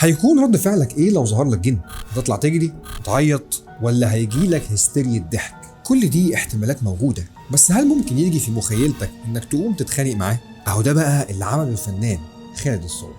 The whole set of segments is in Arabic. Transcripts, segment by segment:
هيكون رد فعلك ايه لو ظهر لك جن؟ هتطلع تجري، تعيط، ولا هيجيلك هستيريا ضحك؟ كل دي احتمالات موجودة، بس هل ممكن يجي في مخيلتك انك تقوم تتخانق معاه؟ اهو ده بقى اللي عمله الفنان خالد الصاوي.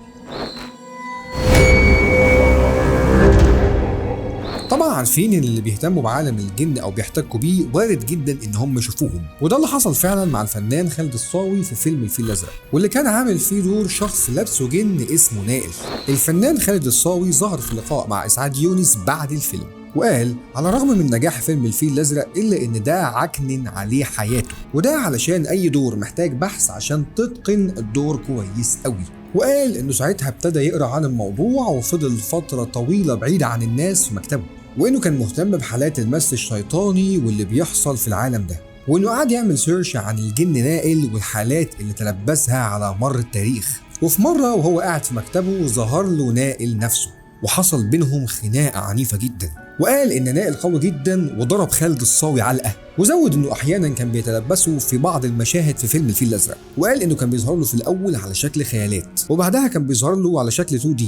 طبعا عارفين ان اللي بيهتموا بعالم الجن او بيحتكوا بيه وارد جدا ان هم يشوفوهم، وده اللي حصل فعلا مع الفنان خالد الصاوي في فيلم الفيل الازرق، واللي كان عامل فيه دور شخص لابسه جن اسمه نائل. الفنان خالد الصاوي ظهر في لقاء مع اسعاد يونس بعد الفيلم وقال على الرغم من نجاح فيلم الفيل الازرق الا ان ده عكنن عليه حياته، وده علشان اي دور محتاج بحث عشان تتقن الدور كويس قوي. وقال انه ساعتها ابتدى يقرا عن الموضوع وفضل فتره طويله بعيد عن الناس في مكتبه، وانه كان مهتم بحالات المس الشيطاني واللي بيحصل في العالم ده، وانه قعد يعمل سيرش عن الجن نائل والحالات اللي تلبسها على مر التاريخ. وفي مره وهو قاعد في مكتبه ظهر له نائل نفسه وحصل بينهم خناقه عنيفه جدا، وقال ان نائل قوي جدا وضرب خالد الصاوي علقه، وزود انه احيانا كان بيتلبسه في بعض المشاهد في فيلم الفيل الازرق، وقال انه كان بيظهر له في الاول على شكل خيالات وبعدها كان بيظهر له على شكل 2D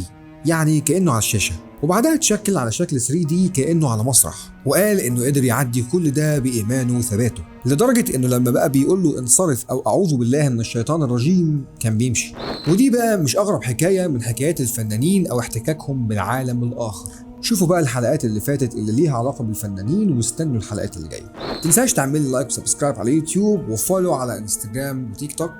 يعني كانه على الشاشه، وبعدها اتشكل على شكل 3D كانه على مسرح، وقال انه قدر يعدي كل ده بايمانه وثباته، لدرجه انه لما بقى بيقول له انصرف او اعوذ بالله من الشيطان الرجيم كان بيمشي. ودي بقى مش اغرب حكايه من حكايات الفنانين او احتكاكهم بالعالم الاخر. شوفوا بقى الحلقات اللي فاتت اللي ليها علاقه بالفنانين واستنوا الحلقات اللي جايه. متنساش تعمل لايك وسبسكرايب على يوتيوب وفولو على انستجرام وتيك توك.